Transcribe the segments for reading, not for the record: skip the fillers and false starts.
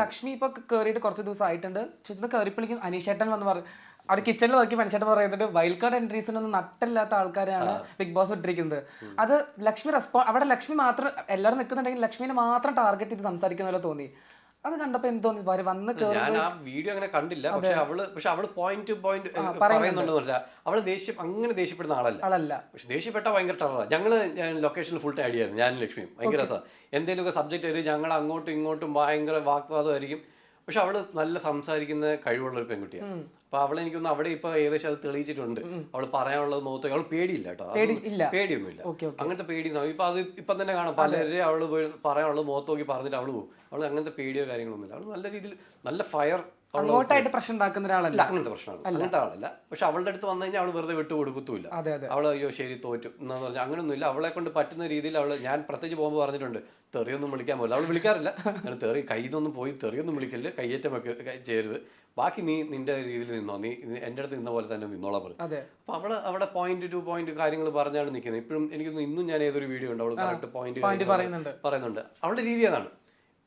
ലക്ഷ്മി ഇപ്പൊ കേറിയിട്ട് കുറച്ച് ദിവസമായിട്ടുണ്ട്. ചെന്ന് കയറിപ്പിളിക്കും അനീഷേട്ടൻ വന്ന് പറഞ്ഞു. അവിടെ കിച്ചണിൽ നോക്കി മനുഷ്യട്ടൻ പറയുന്നത് വൈൽഡ് കാർഡ് എൻട്രീസിനൊന്നും നട്ടില്ലാത്ത ആൾക്കാരെയാണ് ബിഗ് ബോസ് ഇട്ടിരിക്കുന്നത്. അത് ലക്ഷ്മി അവിടെ ലക്ഷ്മി മാത്രം എല്ലാവരും നിൽക്കുന്നുണ്ടെങ്കിൽ ലക്ഷ്മിനെ മാത്രം ടാർഗറ്റ് ചെയ്ത് സംസാരിക്കുന്ന തോന്നി. അത് കണ്ടപ്പോ എന്ത് തോന്നി? വന്ന് ഞാൻ ആ വീഡിയോ അങ്ങനെ കണ്ടില്ല. പക്ഷെ അവള് പോയിന്റ് ടു പോയിന്റ് പറയുന്നുണ്ടെന്ന്. അവള് അങ്ങനെ ദേഷ്യപ്പെടുന്ന ആളല്ല. പക്ഷെ ദേഷ്യപ്പെട്ട ഭയങ്കര ടെററാണ്. ഞങ്ങള് ലൊക്കേഷനിൽ ഫുൾ ടൈം അടിയായിരുന്നു, ഞാനും ലക്ഷ്മിയും. ഭയങ്കര രസമാണ്. എന്തെങ്കിലുമൊക്കെ സബ്ജക്റ്റ് വരും, ഞങ്ങൾ അങ്ങോട്ടും ഇങ്ങോട്ടും ഭയങ്കര വാഗ്വാദമായിരിക്കും. പക്ഷെ അവള് നല്ല സംസാരിക്കുന്ന കഴിവുള്ള ഒരു പെൺകുട്ടിയാണ്. അപ്പൊ അവളെ എനിക്കൊന്ന് അവിടെ ഇപ്പൊ ഏകദേശം അത് തെളിയിച്ചിട്ടുണ്ട്. അവള് പറയാനുള്ളത് മുഖത്ത് അവൾ പേടിയില്ല കേട്ടോ, പേടിയൊന്നുമില്ല. അങ്ങനത്തെ പേടിയൊന്നും ഇപ്പൊ തന്നെ കാണാം. പലരെ അവള് പറയാനുള്ളത് മുഖത്ത് നോക്കി പറഞ്ഞിട്ട് അവള് പോകും. അവള് അങ്ങനത്തെ പേടിയോ കാര്യങ്ങളൊന്നുമില്ല. അവള് നല്ല രീതിയിൽ നല്ല ഫയർ അങ്ങോട്ടായിട്ട് പ്രശ്നം ഉണ്ടാക്കുന്ന ഒരാളല്ല. അങ്ങനത്തെ പ്രശ്നമാണ്, അങ്ങനത്തെ ആളല്ല. പക്ഷെ അവളുടെ അടുത്ത് വന്നു കഴിഞ്ഞാൽ അവള് വെറുതെ വിട്ടു കൊടുക്കത്തുമില്ല. അവള് അയ്യോ ശരി തോറ്റു എന്ന് പറഞ്ഞാൽ അങ്ങനൊന്നുമില്ല. അവളെ കൊണ്ട് പറ്റുന്ന രീതിയിൽ അവള്, ഞാൻ പ്രത്യേകിച്ച് പോകുമ്പോൾ പറഞ്ഞിട്ടുണ്ട്, തെറിയൊന്നും വിളിക്കാൻ പോലും അവള് വിളിക്കാറില്ല. അങ്ങനെ തെറി കയ്യിന്നൊന്നും പോയി തെറിയൊന്നും വിളിക്കല്, കയ്യേറ്റം ചെയ്യരുത്, ബാക്കി നീ നിന്റെ രീതിയിൽ നിന്നോ, നീ എൻ്റെ അടുത്ത് നിന്ന പോലെ തന്നെ നിന്നോളാൻ പറഞ്ഞു. അപ്പൊ അവള് അവിടെ പോയിന്റ് ടു പോയിന്റ് കാര്യങ്ങൾ പറഞ്ഞാണ് നിൽക്കുന്നത്. ഇപ്പോഴും എനിക്കൊന്നും ഇന്നും ഞാൻ ഏതൊരു വീഡിയോ ഉണ്ട് അവള് കറക്റ്റ് പോയിന്റ് പറയുന്നുണ്ട്. അവളുടെ രീതി അതാണ്.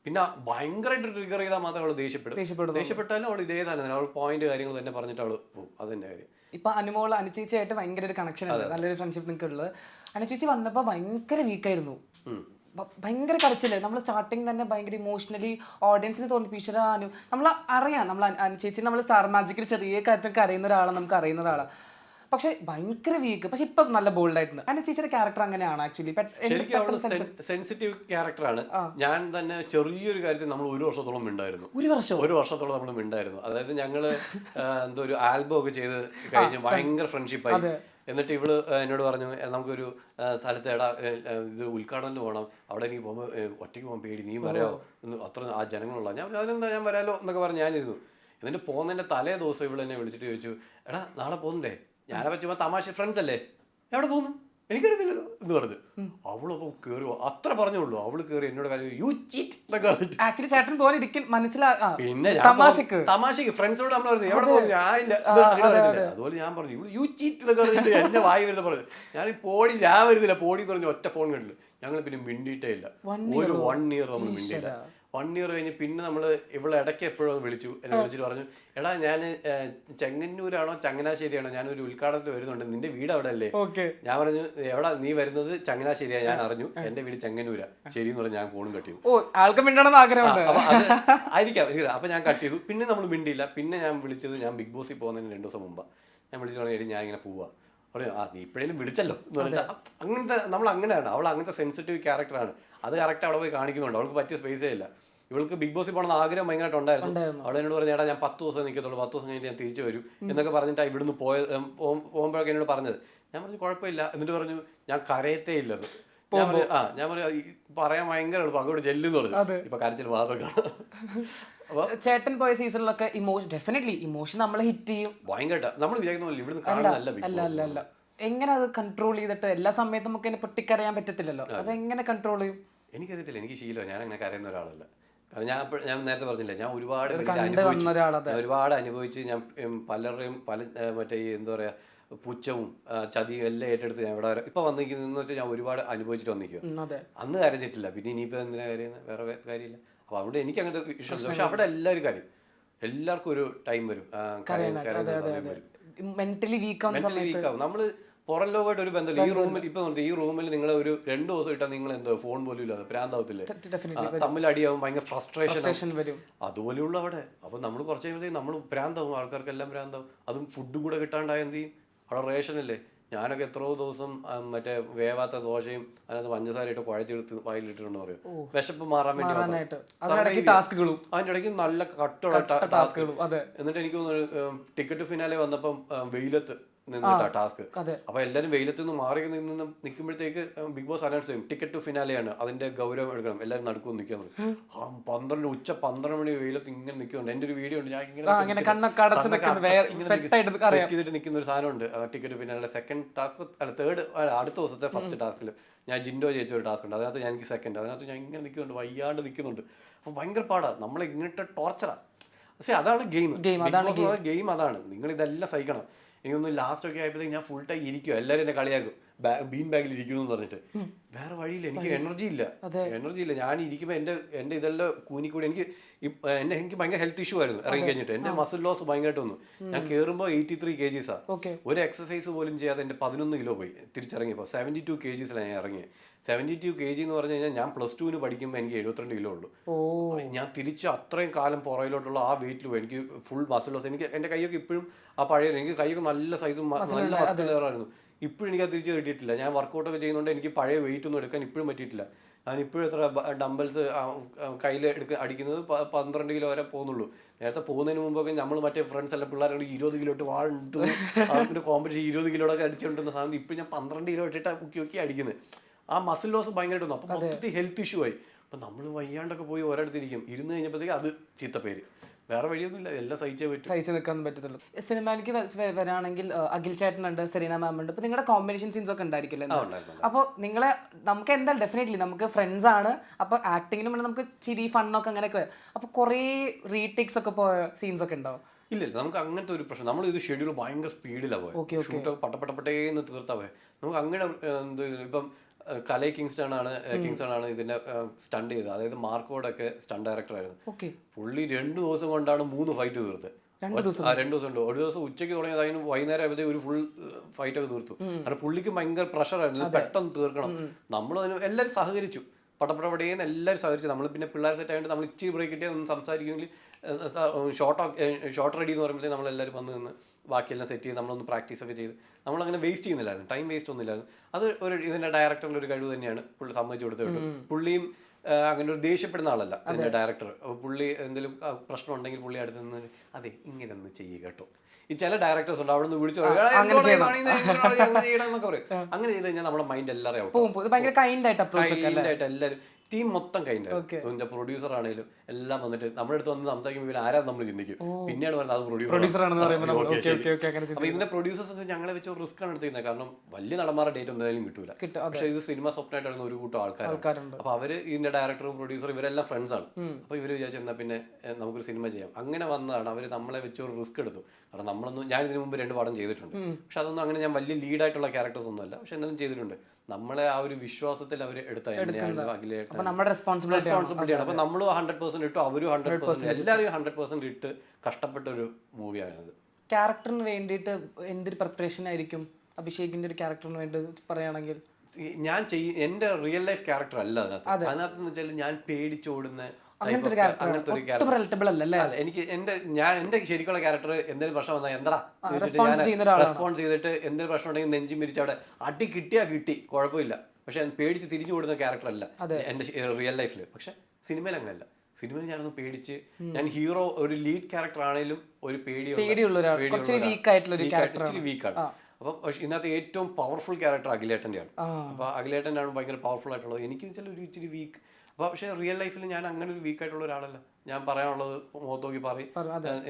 പിന്നെ ഭയങ്കരമായിട്ട് ട്രിഗർ ചെയ്താൽ മാത്രമേ അവൾ ദേഷ്യപ്പെട്ടാലും അവൾ ഇതേ തന്നെ അവൾ പോയിന്റ് കാര്യങ്ങൾ തന്നെ പറഞ്ഞിട്ട് അവള് പോകും. അത് തന്നെ കാര്യം. ഇപ്പൊ അനുമോള് അനുചേച്ചിയായിട്ട് ഭയങ്കര ഒരു കണക്ഷൻ ഉണ്ട്, നല്ലൊരു ഫ്രണ്ട്ഷിപ്പ് നിൽക്കുള്ളത്. അനുചേച്ചി വന്നപ്പോ ഭയങ്കര വീക്കായിരുന്നു, ഭയങ്കര കരച്ചില്. നമ്മൾ സ്റ്റാർട്ടിങ് തന്നെ ഭയങ്കര ഇമോഷണലി ഓഡിയൻസിന് തോന്നിപ്പിച്ച നമ്മൾ അറിയാം, നമ്മൾ അനുചേച്ചി നമ്മൾ സ്റ്റാർ മാജിക്കിൽ ചെറിയ കാര്യത്തിനൊക്കെ അറിയുന്ന ഒരാളാണ്, നമുക്ക് അറിയുന്ന ഒരാളാണ്. പക്ഷെ ഭയങ്കര വീക്ക്. പക്ഷെ ഇപ്പൊ നല്ല ബോൾഡ് ആയിട്ടുണ്ട്. അതിന്റെ ചേച്ചിയുടെ ക്യാരക്ടർ അങ്ങനെയാണ് ആക്ച്വലി. സെൻസിറ്റീവ് ക്യാരക്ടറാണ്. ഞാൻ തന്നെ ചെറിയൊരു കാര്യത്തിൽ നമ്മൾ ഒരു വർഷത്തോളം മിണ്ടായിരുന്നു. ഒരു വർഷത്തോളം നമ്മൾ മിണ്ടായിരുന്നു. അതായത് ഞങ്ങള് എന്തോ ഒരു ആൽബം ഒക്കെ ചെയ്ത് കഴിഞ്ഞ് ഭയങ്കര ഫ്രണ്ട്ഷിപ്പായി. എന്നിട്ട് ഇവള് എന്നോട് പറഞ്ഞു, നമുക്കൊരു സ്ഥലത്ത് ഇത് ഉദ്ഘാടനം പോകണം, അവിടെ എനിക്ക് പോകുമ്പോൾ ഒറ്റയ്ക്ക് പോകാൻ പേടി, നീ വരാമോ എന്ന്, അത്ര ആ ജനങ്ങളുള്ള. ഞാൻ അതിനെന്താ ഞാൻ വരാലോ എന്നൊക്കെ പറഞ്ഞ് ഞാനിരുന്നു. എന്നിട്ട് പോകുന്നതിന്റെ തലേ ദിവസം ഇവള് എന്നെ വിളിച്ചിട്ട് ചോദിച്ചു, എടാ നാളെ പോകുന്നുണ്ടേ? ഞാനെ പറ്റുമ്പോ തമാശ ഫ്രണ്ട്സ് അല്ലേ, എവിടെ പോകുന്നു എനിക്കറിയത്തില്ലല്ലോ എന്ന് പറഞ്ഞു. അവളപ്പോ കേറി, അത്ര പറഞ്ഞോളൂ. അവള് കേറി എന്നോട് പിന്നെ തമാശക്ക് ഫ്രണ്ട്സിനോട് നമ്മൾ പറഞ്ഞു എവിടെ പോകുന്നു, ഞാനില്ല. അതുപോലെ ഞാൻ പറഞ്ഞു ഇവള് യു ചീറ്റ് എന്നൊക്കെ പറഞ്ഞിട്ട് എന്നെ വായി വരുന്ന പറഞ്ഞു. ഞാൻ പോടി, ഞാൻ വരുന്നില്ല പോടി എന്ന് പറഞ്ഞു ഒറ്റ ഫോൺ കണ്ടില്ല. ഞങ്ങൾ പിന്നെ മിണ്ടിയിട്ടേ ഇല്ല. ഒരു 1 year നമ്മൾ മിണ്ടിയില്ല. 1 year കഴിഞ്ഞ് പിന്നെ നമ്മൾ ഇവിടെ ഇടയ്ക്ക് എപ്പോഴും വിളിച്ചു. എന്നെ വിളിച്ചിട്ട് പറഞ്ഞു, എടാ ഞാൻ ചെങ്ങന്നൂരാണോ ചങ്ങനാശ്ശേരിയാണോ, ഞാനൊരു ഉദ്ഘാടനത്തിൽ വരുന്നുണ്ട്, നിന്റെ വീട് അവിടെ അല്ലേ? ഞാൻ പറഞ്ഞു എവിടെ നീ വരുന്നത്? ചങ്ങനാശ്ശേരിയാ, ഞാൻ അറിഞ്ഞു, എന്റെ വീട് ചെങ്ങന്നൂരാ. ശരി എന്ന് പറഞ്ഞ് ഞാൻ ഫോണും കട്ട് ചെയ്തു. ആയിരിക്കാം. അപ്പൊ ഞാൻ കട്ട് ചെയ്തു. പിന്നെ നമ്മൾ മിണ്ടിയില്ല. പിന്നെ ഞാൻ വിളിച്ചത്, ഞാൻ ബിഗ് ബോസിൽ പോകുന്നതിന് 2 ദിവസം മുമ്പ് ഞാൻ വിളിച്ചു പറഞ്ഞു, ഞാൻ ഇങ്ങനെ പോവാ. പറഞ്ഞു നീ ഇപ്പോഴേലും വിളിച്ചല്ലോ എന്ന് പറഞ്ഞിട്ട്. അങ്ങനത്തെ നമ്മൾ അങ്ങനെയാണ്. അവൾ അങ്ങനത്തെ സെൻസിറ്റീവ് ക്യാരക്ടറാണ്. അത് കറക്റ്റ് അവിടെ പോയി കാണിക്കുന്നുണ്ട്. അവൾക്ക് പറ്റിയ സ്പേസേ ഇല്ല. ഇവൾക്ക് ബിഗ് ബോസിൽ പോകണമെന്ന് ആഗ്രഹം ഭയങ്കരമായിട്ട് ഉണ്ടായിരുന്നു. അവൾ എന്നോട് പറഞ്ഞു, ഏട്ടാ ഞാൻ 10 ദിവസം നിൽക്കത്തുള്ളൂ, 10 ദിവസം കഴിഞ്ഞിട്ട് ഞാൻ തിരിച്ചു വരും എന്നൊക്കെ പറഞ്ഞിട്ട് ഇവിടുന്ന് പോകുമ്പോഴൊക്കെ എന്നോട് പറഞ്ഞത്. ഞാൻ പറഞ്ഞു കുഴപ്പമില്ല. എന്നിട്ട് പറഞ്ഞു ഞാൻ കരയത്തേ ഇല്ലത്. ഞാൻ പറഞ്ഞു പറയാൻ ഭയങ്കര എളുപ്പം, അങ്ങോട്ട് ചെല്ലുന്ന് പറഞ്ഞു. ഇപ്പൊ കരച്ചിൽ വാദമൊക്കെയാണ്. ചേട്ടൻ പോയ സീസണിലൊക്കെ ഡെഫിനറ്റ്ലി ഇമോഷൻ നമ്മളെ ഹിറ്റ് ചെയ്യും ഭയങ്കരമായിട്ട്. നമ്മൾ വിചാരിക്കുന്ന ഇവിടുന്ന് കാണാനല്ല. എങ്ങനെ അത് കൺട്രോൾ ചെയ്തിട്ട് എല്ലാ സമയത്തും നമുക്ക് പൊട്ടിക്കറിയാൻ പറ്റത്തില്ലല്ലോ, അതെങ്ങനെ കൺട്രോൾ ചെയ്യും? എനിക്കറിയത്തില്ല, എനിക്ക് ശീലം. ഞാൻ അങ്ങനെ കരയുന്ന ഒരാളല്ല. കാരണം ഞാൻ നേരത്തെ പറഞ്ഞില്ല, ഞാൻ ഒരുപാട് അനുഭവിച്ച് ഞാൻ പലരുടെയും മറ്റേ എന്താ പറയാ പുച്ഛവും ചതിയും എല്ലാം ഏറ്റെടുത്ത് ഞാൻ ഇവിടെ ഇപ്പൊ വന്നിരിക്കുന്നതെന്ന് വെച്ചാൽ ഞാൻ ഒരുപാട് അനുഭവിച്ചിട്ട് വന്നിരിക്കും. അന്ന് കരഞ്ഞിട്ടില്ല, പിന്നെ ഇനിയിപ്പോ എന്തിനാ കരയുന്നത്? വേറെ കാര്യമില്ല. അപ്പൊ അവിടെ എനിക്ക് അങ്ങനത്തെ ഇഷ്യൂസ്. പക്ഷെ അവിടെ എല്ലാവരും കാര്യം, എല്ലാവർക്കും ഒരു ടൈം വരും, മെന്റലി വീക്കാവും. നമ്മള് പുറം ലോകമായിട്ട് ഒരു ബന്ധമില്ല. ഈ റൂമിൽ നിങ്ങൾ ഒരു 2 ദിവസം ഇട്ടാൽ നിങ്ങൾ എന്തോ ഫോൺ പോലും ഇല്ലാതെ പ്രാന്താവത്തില്ലേ? തമ്മിൽ അടിയാവും, ഭയങ്കര ഫ്രസ്ട്രേഷൻ വരും. അതുപോലെയുള്ള അവിടെ. അപ്പൊ നമ്മൾ കുറച്ച് കഴിയുമ്പോഴത്തേക്കും നമ്മൾ പ്രാന്താവും, ആൾക്കാർക്കെല്ലാം പ്രാന്താവും. അതും ഫുഡും കൂടെ കിട്ടാണ്ടായ എന്ത് ചെയ്യും? അവിടെ റേഷനല്ലേ. ഞാനൊക്കെ എത്രയോ ദിവസം മറ്റേ വേവാത്ത ദോശയും അതിനകത്ത് പഞ്ചസാരയിട്ട് കുഴച്ചെടുത്ത് വായിലിട്ടിട്ടുണ്ടെന്ന് പറയും, വിശപ്പ് മാറാൻ വേണ്ടി. അതിന്റെ ഇടയ്ക്ക് നല്ല കട്ടുള്ള ടാസ്കുകളും. എന്നിട്ട് എനിക്ക് തോന്നുന്നു ടിക്കറ്റ് ഫിനാലെ വന്നപ്പം വെയിലത്ത് നിന്നിട്ടാ ടാസ്ക്. അപ്പൊ എല്ലാവരും വെയിലത്ത് നിന്ന് മാറി നിന്ന് നിൽക്കുമ്പോഴത്തേക്ക് ബിഗ് ബോസ് അനൗൺസ് ചെയ്യും ടിക്കറ്റ് ടു ഫിനാലെയാണ്, അതിന്റെ ഗൗരവം എടുക്കണം, എല്ലാവരും നടുക്കും നിൽക്കാൻ. ഉച്ച 12 മണി വെയിലത്ത് ഇങ്ങനെ നിൽക്കുന്നുണ്ട്. എന്റെ ഒരു വീഡിയോ ഉണ്ട്, ഞാൻ ഇങ്ങനെ സെറ്റ് ചെയ്തിട്ട് നിൽക്കുന്ന ഒരു സാധനമുണ്ട്. ടിക്കറ്റ് ഫിനാലെ സെക്കൻഡ് ടാസ്ക് അല്ല തേർഡ്, അടുത്ത ദിവസത്തെ ഫസ്റ്റ് ടാസ്കിൽ ഞാൻ ജിൻഡോ ജയിച്ച ഒരു ടാസ്ക് ഉണ്ട്, അതിനകത്ത് എനിക്ക് സെക്കൻഡ്. അതിനകത്ത് ഞാൻ ഇങ്ങനെ നിൽക്കുന്നുണ്ട്, വയ്യാണ്ട് നിൽക്കുന്നുണ്ട്. അപ്പൊ ഭയങ്കര പാടാ, നമ്മളെ ഇങ്ങനത്തെ ടോർച്ചറാ. പക്ഷെ അതാണ് ഗെയിം. ഗെയിം അതാണ്. നിങ്ങൾ ഇതെല്ലാം സഹിക്കണം. എനിക്കൊന്ന് ലാസ്റ്റ് ഒക്കെ ആയപ്പോഴത്തേക്ക് ഞാൻ ഫുൾ ടൈം ഇരിക്കും, എല്ലാവരും എന്നെ കളിയാക്കും, ബീൻ ബാഗിൽ ഇരിക്കുന്നു എന്ന് പറഞ്ഞിട്ട് വേറെ വഴിയില്ല, എനിക്ക് എനർജി ഇല്ല. ഞാൻ ഇരിക്കുമ്പോൾ എൻ്റെ ഇതെല്ലാം കൂനിക്കൂടി എനിക്ക് ഭയങ്കര ഹെൽത്ത് ഇഷ്യൂ ആയിരുന്നു ഇറങ്ങി കഴിഞ്ഞിട്ട്. എൻ്റെ മസിൽ ലോസ് ഭയങ്കരമായിട്ട് വന്നു. ഞാൻ കയറുമ്പോൾ 83 kgs ഒരു എക്സസൈസ് പോലും ചെയ്യാതെ എൻ്റെ 11 കിലോ പോയി തിരിച്ചിറങ്ങിയപ്പോൾ. 72 kgs ഞാൻ ഇറങ്ങിയത്. 72 kg എന്ന് പറഞ്ഞു കഴിഞ്ഞാൽ ഞാൻ +2 പഠിക്കുമ്പോൾ എനിക്ക് 72 കിലോ ഉള്ളൂ. ഞാൻ തിരിച്ച് അത്രയും കാലം പുറയിലോട്ടുള്ള ആ വെയിറ്റിൽ പോയി. എനിക്ക് ഫുൾ മസിൽ ലോസ്. എനിക്ക് എൻ്റെ കൈയൊക്കെ ഇപ്പോഴും ആ പഴയ, എനിക്ക് കൈയൊക്കെ നല്ല സൈസും നല്ല മസ്കുലറായിരുന്നു. ഇപ്പോഴും എനിക്കത് തിരിച്ച് കിട്ടിയിട്ടില്ല. ഞാൻ വർക്കൗട്ടൊക്കെ ചെയ്യുന്നതുകൊണ്ട് എനിക്ക് പഴയ വെയിറ്റ് ഒന്നും എടുക്കാൻ ഇപ്പോഴും പറ്റിയിട്ടില്ല. ഞാൻ ഇപ്പോഴും എത്ര ഡംബൽസ് കയ്യിൽ അടിക്കുന്നത് 12 കിലോ വരെ പോകുന്നുള്ളൂ. നേരത്തെ പോകുന്നതിന് മുമ്പൊക്കെ നമ്മൾ മറ്റേ ഫ്രണ്ട്സ് എല്ലാം പിള്ളേരോട് 20 കിലോ ഇട്ട് വാളിട്ട് അതിൻ്റെ കോമ്പറ്റീഷൻ 20 കിലോയൊക്കെ അടിച്ചുകൊണ്ടിരുന്ന സാധനം ഇപ്പം ഞാൻ 12 കിലോ ഇട്ടിട്ട് മുക്കി അടിക്കുന്നത്. ആ മസിൽ ലോസ് ഭയങ്കരമായിട്ട് വന്നു. അപ്പം മൊത്തത്തിൽ ഹെൽത്ത് ഇഷ്യൂ ആയി. അപ്പം നമ്മൾ വയ്യാണ്ടൊക്കെ പോയി ഒരിടത്തിരിക്കും, ഇരുന്ന് കഴിഞ്ഞപ്പോഴത്തേക്ക് അത് ചീത്തപ്പേര്. വേറെ വഴിയൊന്നുമില്ല, എല്ലാം സഹിച്ചു നിൽക്കാൻ പറ്റത്തുള്ളൂ. സിനിമയിലേക്ക് വരാണെങ്കിൽ അഖിൽ ചേട്ടനുണ്ട്, സെറീന മാം ഉണ്ട്. ഇപ്പൊ നിങ്ങളുടെ കോമ്പിനേഷൻ സീൻസ് ഒക്കെ ഉണ്ടായിരിക്കില്ലേ? അപ്പോൾ നമുക്ക് എന്തായാലും ഡെഫിനറ്റ്ലി നമുക്ക് ഫ്രണ്ട്സ് ആണ്. അപ്പൊ ആക്ടിങ്ങിനും നമുക്ക് ചിരി ഫണ്ണൊക്കെ അങ്ങനെയൊക്കെ. അപ്പൊ കുറെ റീടേക്സ് ഒക്കെ പോയ സീൻസ് ഒക്കെ ഉണ്ടാവും? ഇല്ല, നമുക്ക് അങ്ങനത്തെ ഒരു പ്രശ്നം. നമ്മൾ ഇത് ഷെഡ്യൂൾ ഭയങ്കര സ്പീഡിലാണ് പോയത്. ഷൂട്ടൊക്കെ പട്ടപ്പെട്ടേന്ന് തീർത്താ പോയത്. നമുക്ക് അങ്ങനെ ഇപ്പം കലൈ കിങ്സ്റ്റൺ ആണ് ഇതിന്റെ സ്റ്റണ്ട് ചെയ്തത്. അതായത് മാർക്കോടൊക്കെ സ്റ്റണ്ട് ഡയറക്ടർ ആയിരുന്നു. പുള്ളി 2 ദിവസം കൊണ്ടാണ് 3 ഫൈറ്റ് തീർത്തത്. 2 ദിവസം ഉണ്ട്. ഒരു ദിവസം ഉച്ചയ്ക്ക് തുടങ്ങിയതായിരുന്നു, വൈകുന്നേരം ആയപ്പോഴത്തേക്ക് ഒരു ഫുൾ ഫൈറ്റ് ഒക്കെ തീർത്തു. കാരണം പുള്ളിക്ക് ഭയങ്കര പ്രഷറായിരുന്നു, ഇത് പെട്ടെന്ന് തീർക്കണം. നമ്മളതിന് എല്ലാവരും സഹകരിച്ചു, പടപടപടേന്ന് എല്ലാവരും സഹകരിച്ചു. നമ്മൾ പിന്നെ പിള്ളേർ സെറ്റ് ആയിട്ട് നമ്മൾ ഇച്ചിരി ബ്രേക്ക് കിട്ടിയാൽ ഒന്ന് സംസാരിക്കുമെങ്കിൽ ഷോർട്ട് റെഡി എന്ന് പറയുമ്പോഴത്തേക്ക് നമ്മളെല്ലാവരും വന്ന് നിന്ന് ബാക്കിയെല്ലാം സെറ്റ് ചെയ്ത് നമ്മളൊന്ന് പ്രാക്ടീസൊക്കെ ചെയ്ത് നമ്മളങ്ങനെ വേസ്റ്റ് ചെയ്യുന്നില്ലായിരുന്നു, ടൈം വേസ്റ്റ് ഒന്നുമില്ലായിരുന്നു. അത് ഇതിൻ്റെ ഡയറക്ടറിൻ്റെ ഒരു കഴിവ് തന്നെയാണ്. പുള്ളി സമ്മതിച്ചു കൊടുത്തു കേട്ടു. പുള്ളിയും അങ്ങനെ ഒരു ദേഷ്യപ്പെടുന്ന ആളല്ല ഇതിൻ്റെ ഡയറക്ടർ. അപ്പോൾ പുള്ളി എന്തെങ്കിലും പ്രശ്നം ഉണ്ടെങ്കിൽ പുള്ളി അടുത്ത് നിന്ന് അതെ ഇങ്ങനെ ഒന്ന് ചെയ്യുക കേട്ടോ. ഈ ചില ഡയറക്ടേഴ്സ് ഉണ്ട്, അവിടെ നിന്ന് വിളിച്ചു എന്നൊക്കെ പറയും. അങ്ങനെ ചെയ്ത് കഴിഞ്ഞാൽ നമ്മുടെ മൈൻഡ് എല്ലാവരും കൈൻഡായിട്ട് എല്ലാവരും ടീം മൊത്തം കൈൻഡ്. പ്രൊഡ്യൂസർ ആണെങ്കിലും എല്ലാം വന്നിട്ട് നമ്മുടെ അടുത്ത് വന്ന് സംസാരിക്കുമ്പോൾ ആരാ നമ്മൾ ചിന്തിക്കും, പിന്നെയാണ് പറയുന്നത് അത് പ്രൊഡ്യൂസർ. അപ്പൊ ഇതിന്റെ പ്രൊഡ്യൂസേഴ്സ് ഞങ്ങളെ വെച്ച് റിസ്ക് ആണ് എടുത്തിരുന്നത്. കാരണം വലിയ നടന്മാരുടെ ഡേറ്റ് എന്തായാലും കിട്ടൂല. പക്ഷെ ഇത് സിനിമ സ്വപ്നമായിട്ടാണ് ഒരു കൂട്ടം ആൾക്കാരുണ്ട്. അപ്പൊ അവര് ഇതിന്റെ ഡയറക്ടറും പ്രൊഡ്യൂസറും ഇവരെല്ലാം ഫ്രണ്ട്സ് ആണ്. അപ്പൊ ഇവര് വിചാരിച്ചു എന്നാ പിന്നെ നമുക്കൊരു സിനിമ ചെയ്യാം. അങ്ങനെ വന്നതാണ്. അവര് നമ്മളെ വെച്ച് ഒരു റിസ്ക് എടുത്തു. കാരണം ഞാൻ ഇതിനു മുമ്പ് 2 പടം ചെയ്തിട്ടുണ്ട്. പക്ഷെ അതൊന്നും അങ്ങനെ ഞാൻ വലിയ ലീഡായിട്ടുള്ള ക്യാരക്ടേഴ്സ് ഒന്നും അല്ല. പക്ഷെ എന്നാലും ചെയ്തിട്ടുണ്ട്. നമ്മളെ ആ ഒരു വിശ്വാസത്തിൽ അവർ എടുത്ത റെസ്പോൺസിബിലിറ്റിയാണ്. അപ്പൊ നമ്മളും 100% ഇട്ടു, അവരും 100%, എല്ലാവരും 100% ഇട്ട് കഷ്ടപ്പെട്ട ഒരു മൂവിയാണത്. ക്യാരക്ടറിന് വേണ്ടിയിട്ട് എന്തൊരു പ്രിപ്പറേഷൻ ആയിരിക്കും അഭിഷേകിന്റെ ഒരു ക്യാരക്ടറിന് വേണ്ടി പറയുകയാണെങ്കിൽ? ഞാൻ എന്റെ റിയൽ ലൈഫ് ക്യാരക്ടർ അല്ല അതിനകത്ത് വെച്ചാൽ ഞാൻ പേടിച്ചോടുന്ന എനിക്ക് എന്റെ ശരിക്കുള്ള ക്യാരക്ടർ എന്തെങ്കിലും പ്രശ്നം വന്നാൽ എന്താ റെസ്പോൺസ് ചെയ്തിട്ട് എന്തെങ്കിലും പ്രശ്നം ഉണ്ടെങ്കിൽ നെഞ്ചും പിരിച്ച് അവിടെ അടി കിട്ടിയാ കിട്ടി കുഴപ്പമില്ല. പക്ഷെ പേടിച്ച് തിരിഞ്ഞു കൊടുക്കുന്ന ക്യാരക്ടർ അല്ല എന്റെ റിയൽ ലൈഫിൽ. പക്ഷെ സിനിമയിൽ അങ്ങനെയല്ല. സിനിമയിൽ ഞാനൊന്ന് പേടിച്ച്, ഞാൻ ഹീറോ ഒരു ലീഡ് ക്യാരക്ടർ ആണെങ്കിലും ഒരു ഇച്ചിരി വീക്കാണ്. അപ്പം ഇതിനകത്ത് ഏറ്റവും പവർഫുൾ ക്യാരക്ടർ അഖിലേട്ടൻ്റെയാണ്. അപ്പൊ അഖിലേട്ടൻ്റെ ആണ് ഭയങ്കര പവർഫുൾ ആയിട്ടുള്ളത്. എനിക്ക് വെച്ചാൽ ഒരു ഇച്ചിരി വീക്ക്. അപ്പോൾ പക്ഷേ റിയൽ ലൈഫിൽ ഞാൻ അങ്ങനെ ഒരു വീക്കായിട്ടുള്ള ഒരാളല്ല. ഞാൻ പറയാനുള്ളത് മുഖത്ത് നോക്കി പറയും.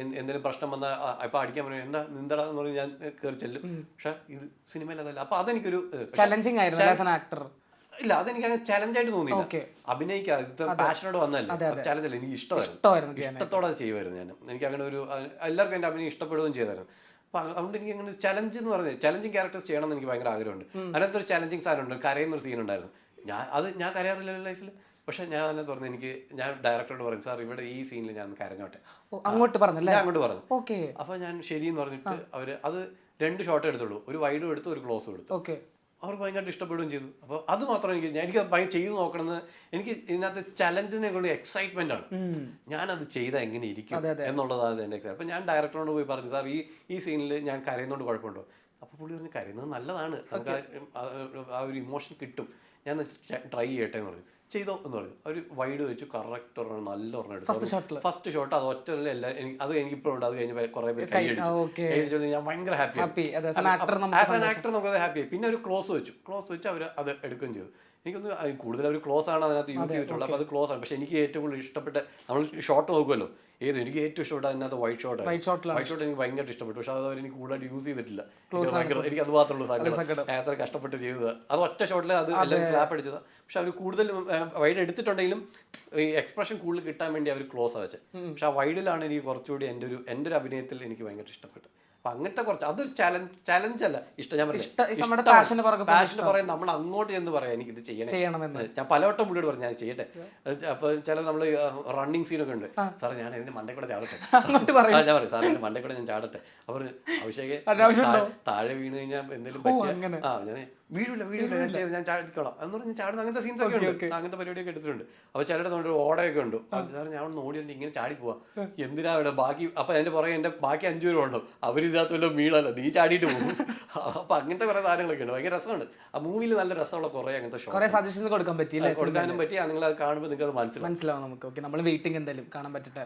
എന്തെങ്കിലും പ്രശ്നം വന്നാൽ ഇപ്പം അടിക്കാൻ പറയും എന്താ നിന്തടാ എന്ന് പറഞ്ഞ് ഞാൻ കയറി ചെല്ലും. പക്ഷെ ഇത് സിനിമയിൽ അതല്ല. അപ്പൊ അതെനിക്കൊരു ചലഞ്ചിങ് ആയിരുന്നു ആക്ടർ. ഇല്ല, അതെനിക്ക് അങ്ങനെ ചലഞ്ചായിട്ട് തോന്നിയില്ല. അഭിനയിക്കാതെ ഇത് പാഷനോട് വന്നല്ലേ, ചലഞ്ചല്ല. എനിക്ക് ഇഷ്ടമായിരുന്നു, ഇഷ്ടത്തോടെ അത് ചെയ്യുമായിരുന്നു. ഞാൻ എനിക്ക് അങ്ങനെ ഒരു എല്ലാവർക്കും എൻ്റെ അഭിനയം ഇഷ്ടപ്പെടുകയും ചെയ്തായിരുന്നു. അപ്പൊ അതുകൊണ്ട് എനിക്ക് അങ്ങനെ ചലഞ്ച് എന്ന് പറഞ്ഞത് ചലഞ്ചിങ് ക്യാരക്ടേഴ്സ് ചെയ്യണം എന്ന് എനിക്ക് ഭയങ്കര ആഗ്രഹമുണ്ട്. അതിനകത്ത് ഒരു ചലഞ്ചിങ് സാധനമുണ്ട്, കരയുന്നൊരു സീൻ ഉണ്ടായിരുന്നു. ഞാൻ കരയാറില്ല ലൈഫിൽ. പക്ഷെ ഞാൻ തന്നെ തുറന്ന് ഞാൻ ഡയറക്ടറോട് പറഞ്ഞു സാർ ഇവിടെ ഈ സീനിൽ ഞാൻ കരഞ്ഞോട്ടെ, അങ്ങോട്ട് പറഞ്ഞു. അപ്പൊ ഞാൻ ശരിയെന്ന് പറഞ്ഞിട്ട് അവര് അത് 2 ഷോട്ട് എടുത്തുള്ളൂ. ഒരു വൈഡും എടുത്തു, ഒരു ക്ലോസും എടുത്തു. അവർക്ക് ഭയങ്കരമായിട്ട് ഇഷ്ടപ്പെടുകയും ചെയ്തു. അപ്പോൾ അത് മാത്രം എനിക്ക് ഭയങ്കര ചെയ്തു നോക്കണമെന്ന്. എനിക്ക് ഇതിനകത്ത് ചലഞ്ചിനെ കൊണ്ട് എക്സൈറ്റ്മെന്റ് ആണ്. ഞാനത് ചെയ്താൽ എങ്ങനെ ഇരിക്കും എന്നുള്ളതാണ് എൻ്റെ എക്സൈറ്റ്. അപ്പോൾ ഞാൻ ഡയറക്ടറോട് പോയി പറഞ്ഞു സാർ ഈ സീനിൽ ഞാൻ കരയുന്നതുകൊണ്ട് കുഴപ്പമുണ്ടോ? അപ്പോൾ പുള്ളി പറഞ്ഞു കരയുന്നത് നല്ലതാണ്, നമുക്ക് ആ ഒരു ഇമോഷൻ കിട്ടും, ഞാൻ ട്രൈ ചെയ്യട്ടെ എന്ന് പറഞ്ഞു. ചെയ്തോ എന്ന് പറഞ്ഞു. അവർ വൈഡ് വെച്ചു, കറക്റ്റ് ഒരെണ്ണം നല്ല ഒരെണ്ണം എടുത്തു. ഫസ്റ്റ് ഷോട്ട് അത് ഒറ്റ അത് എനിക്കിപ്പോഴും ഉണ്ട്. അത് കഴിഞ്ഞ് കുറെ പേര് കൈയടിച്ചു. ഞാൻ ഭയങ്കര ഹാപ്പി ആസ് ആൻ ആക്ടർ നമുക്കത് ഹാപ്പി ആയി. പിന്നെ ഒരു ക്ലോസ് വെച്ച് അവർ അത് എടുക്കുകയും ചെയ്തു. എനിക്കൊന്ന് കൂടുതൽ ഒരു ക്ലോസ് ആണ് അതിനകത്ത് യൂസ് ചെയ്തിട്ടുള്ളത്. അപ്പോൾ അത് ക്ലോസ് ആണ്. പക്ഷെ എനിക്ക് ഏറ്റവും കൂടുതൽ ഇഷ്ടപ്പെട്ട നമ്മൾ ഷോട്ട് നോക്കുമല്ലോ, എനിക്ക് ഏറ്റവും ഇഷ്ടപ്പെട്ട അതിനകത്ത് വൈറ്റ് ഷോട്ട് എനിക്ക് ഭയങ്കര ഇഷ്ടപ്പെട്ടു. പക്ഷെ അത് എനിക്ക് കൂടുതലായിട്ട് യൂസ് ചെയ്തിട്ടില്ല. എനിക്ക് അത് മാത്രമുള്ള സാധനം എത്ര കഷ്ടപ്പെട്ട് ചെയ്തത്. അത് ഒറ്റ ഷോട്ടിൽ അത് എല്ലാവരും ക്ലാപ്പ് അടിച്ചതാണ്. പക്ഷെ അവർ കൂടുതൽ വൈഡ് എടുത്തിട്ടുണ്ടെങ്കിലും ഈ എക്സ്പ്രഷൻ കൂടുതൽ കിട്ടാൻ വേണ്ടി അവർ ക്ലോസ് വെച്ചത്. പക്ഷെ ആ വൈഡിലാണ് എനിക്ക് കുറച്ചുകൂടി എൻ്റെ ഒരു അഭിനയത്തിൽ എനിക്ക് ഭയങ്കര ഇഷ്ടപ്പെട്ടു. അപ്പൊ അങ്ങനത്തെ കുറച്ച് അതൊരു ചലഞ്ച് അല്ല, ഇഷ്ടം. ഞാൻ നമ്മുടെ passion പുറകെ പാഷൻ പറയാൻ നമ്മൾ അങ്ങോട്ട് എന്ന് പറയാം എനിക്ക് ഇത് ചെയ്യണമെന്ന്. ഞാൻ പലവട്ടം പുള്ളിയോട് പറഞ്ഞു ഞാൻ ചെയ്യട്ടെ. അപ്പൊ ചില നമ്മള് റണ്ണിങ് സീനൊക്കെ ഉണ്ട്, സാറേ ഞാൻ ഇതിന്റെ മണ്ടേ കൂടെ ചാടട്ടെ, അങ്ങോട്ട് പറയും. ഞാൻ പറയും സാറേ ഇതിന്റെ മണ്ടേ കൂടെ ഞാൻ ചാടട്ടെ. അവർ അഭിഷേക് താഴെ വീണ് കഴിഞ്ഞാൽ എന്തെങ്കിലും പറ്റിയ ഞാൻ വീടില്ല ഞാൻ ചാടിക്കോളാം എന്ന് പറഞ്ഞ് ചാടുന്ന അങ്ങനത്തെ സീൻസ് ഒക്കെ ഉണ്ട്, അങ്ങനത്തെ പരിപാടിയൊക്കെ എടുത്തിട്ടുണ്ട്. അപ്പൊ ചിലരുടെ തൊണ്ട് ഓടയൊക്കെ ഉണ്ട്, സാറേ ഞാൻ ഓടി ഇങ്ങനെ ചാടി പോവാ, എന്തിനാ ഇവിടെ ബാക്കി. അപ്പൊ അതിന്റെ പുറകെ എന്റെ ബാക്കി 5 പേരും ഉണ്ടോ, അവരിതിനകത്ത് വല്ലതും വീണല്ലോ, നീ ചാടിയിട്ട് പോകും. അപ്പൊ അങ്ങനത്തെ കുറെ സാധനങ്ങളൊക്കെ ഉണ്ട്, ഭയങ്കര രസമുണ്ട്. ആ മൂവിയിൽ നല്ല രസമുള്ള കുറെ അങ്ങനത്തെ ഷോ സജഷൻസ് കൊടുക്കാൻ പറ്റിയില്ല, കൊടുക്കാനും പറ്റി. നിങ്ങൾ അത് കാണുമ്പോൾ നിങ്ങൾക്ക് അത് മനസ്സിലാവും. നമുക്ക്. ഓക്കെ, നമ്മൾ വെയിറ്റിംഗ് എന്തായാലും കാണാൻ പറ്റട്ടെ.